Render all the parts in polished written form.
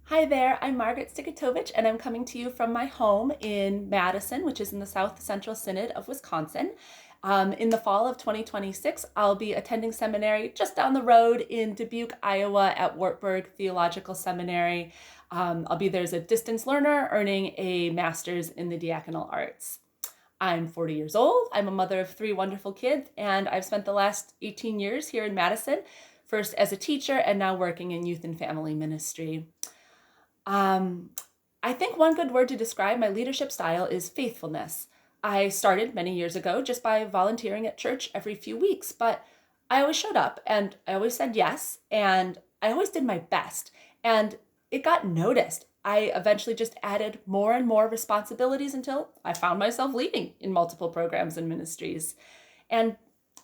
Hi there, I'm Margaret Szczykutowicz, and I'm coming to you from my home in Madison, which is in the South Central Synod of Wisconsin. In the fall of 2026, I'll be attending seminary just down the road in Dubuque, Iowa at Wartburg Theological Seminary. I'll be there as a distance learner, earning a master's in the diaconal arts. I'm 40 years old. I'm a mother of three wonderful kids, and I've spent the last 18 years here in Madison, first as a teacher and now working in youth and family ministry. Um, I think one good word to describe my leadership style is faithfulness. I started many years ago just by volunteering at church every few weeks, but I always showed up and I always said yes, and I always did my best, and it got noticed. I eventually just added more and more responsibilities until I found myself leading in multiple programs and ministries. And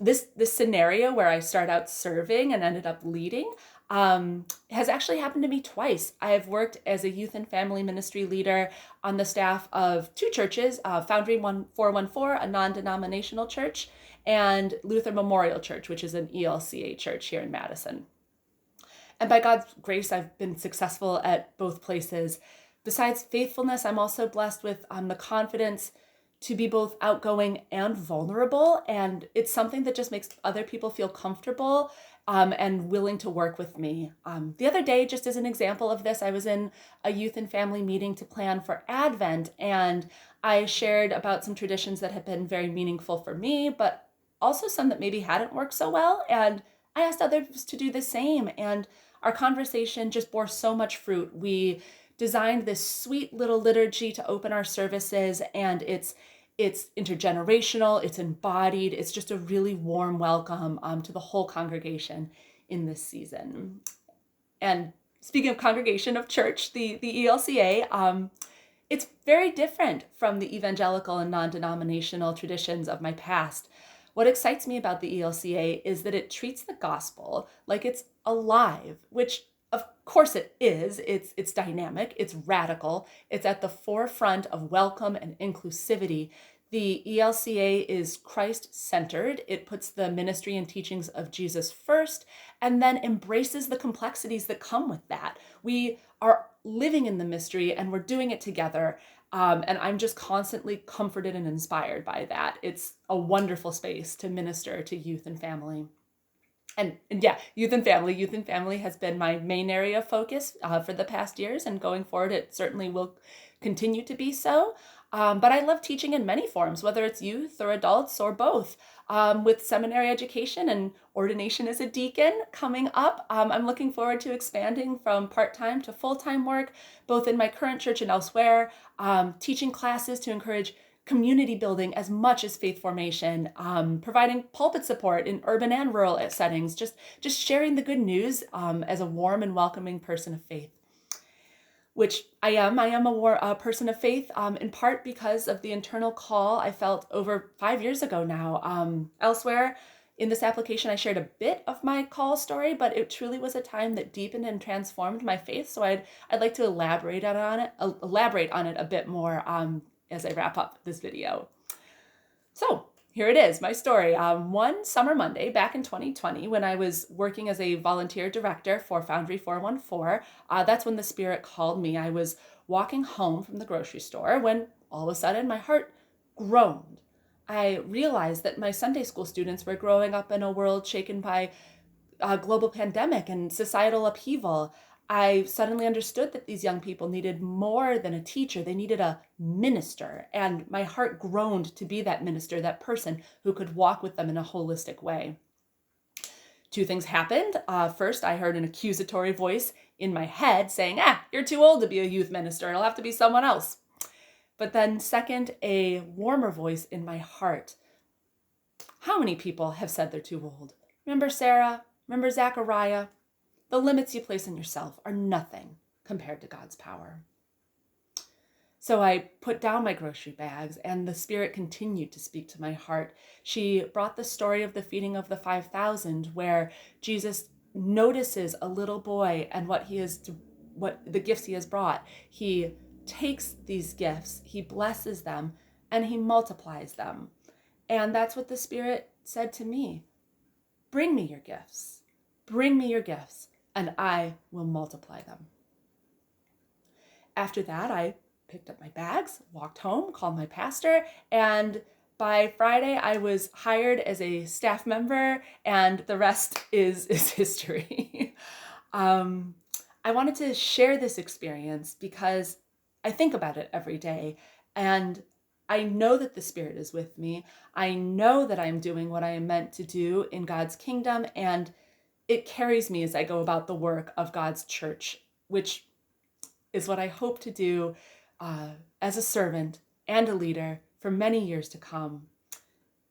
this scenario where I start out serving and ended up leading has actually happened to me twice. I have worked as a youth and family ministry leader on the staff of two churches, Foundry 414, a non-denominational church, and Luther Memorial Church, which is an ELCA church here in Madison. And by God's grace, I've been successful at both places. Besides faithfulness, I'm also blessed with the confidence to be both outgoing and vulnerable. And it's something that just makes other people feel comfortable and willing to work with me. The other day, just as an example of this, I was in a youth and family meeting to plan for Advent, and I shared about some traditions that had been very meaningful for me, but also some that maybe hadn't worked so well. And I asked others to do the same. And our conversation just bore so much fruit. We designed this sweet little liturgy to open our services, and it's intergenerational, it's embodied, it's just a really warm welcome to the whole congregation in this season. And speaking of congregation of church, the ELCA, it's very different from the evangelical and non-denominational traditions of my past. What excites me about the ELCA is that it treats the gospel like it's alive, which of course it is. It's dynamic, it's radical, it's at the forefront of welcome and inclusivity. The ELCA is Christ-centered. It puts the ministry and teachings of Jesus first and then embraces the complexities that come with that. We are living in the mystery and we're doing it together. And I'm just constantly comforted and inspired by that. It's a wonderful space to minister to youth and family. And yeah, youth and family has been my main area of focus for the past years, and going forward, it certainly will continue to be so. But I love teaching in many forms, whether it's youth or adults or both. With seminary education and ordination as a deacon coming up, I'm looking forward to expanding from part-time to full-time work, both in my current church and elsewhere, teaching classes to encourage community building as much as faith formation, providing pulpit support in urban and rural settings, just sharing the good news as a warm and welcoming person of faith, which I am. I am a person of faith in part because of the internal call I felt over 5 years ago now. Elsewhere in this application, I shared a bit of my call story, but it truly was a time that deepened and transformed my faith. So I'd like to elaborate on it a bit more as I wrap up this video. So here it is, my story. One summer Monday back in 2020, when I was working as a volunteer director for Foundry 414, that's when the Spirit called me. I was walking home from the grocery store when all of a sudden my heart groaned. I realized that my Sunday school students were growing up in a world shaken by a global pandemic and societal upheaval. I suddenly understood that these young people needed more than a teacher. They needed a minister. And my heart groaned to be that minister, that person who could walk with them in a holistic way. Two things happened. First, I heard an accusatory voice in my head saying, you're too old to be a youth minister. It'll have to be someone else. But then second, a warmer voice in my heart. How many people have said they're too old? Remember Sarah? Remember Zechariah? The limits you place on yourself are nothing compared to God's power. So I put down my grocery bags, and the Spirit continued to speak to my heart. She brought the story of the feeding of the 5,000, where Jesus notices a little boy and what the gifts he has brought. He takes these gifts, he blesses them, and he multiplies them. And that's what the Spirit said to me. Bring me your gifts. Bring me your gifts, and I will multiply them. after that, I picked up my bags, walked home, called my pastor, and by Friday, I was hired as a staff member, and the rest is history. I wanted to share this experience because I think about it every day, and I know that the Spirit is with me. I know that I'm doing what I am meant to do in God's kingdom, and it carries me as I go about the work of God's church, which is what I hope to do as a servant and a leader for many years to come.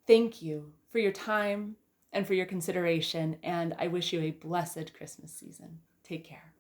Thank you for your time and for your consideration, and I wish you a blessed Christmas season. Take care.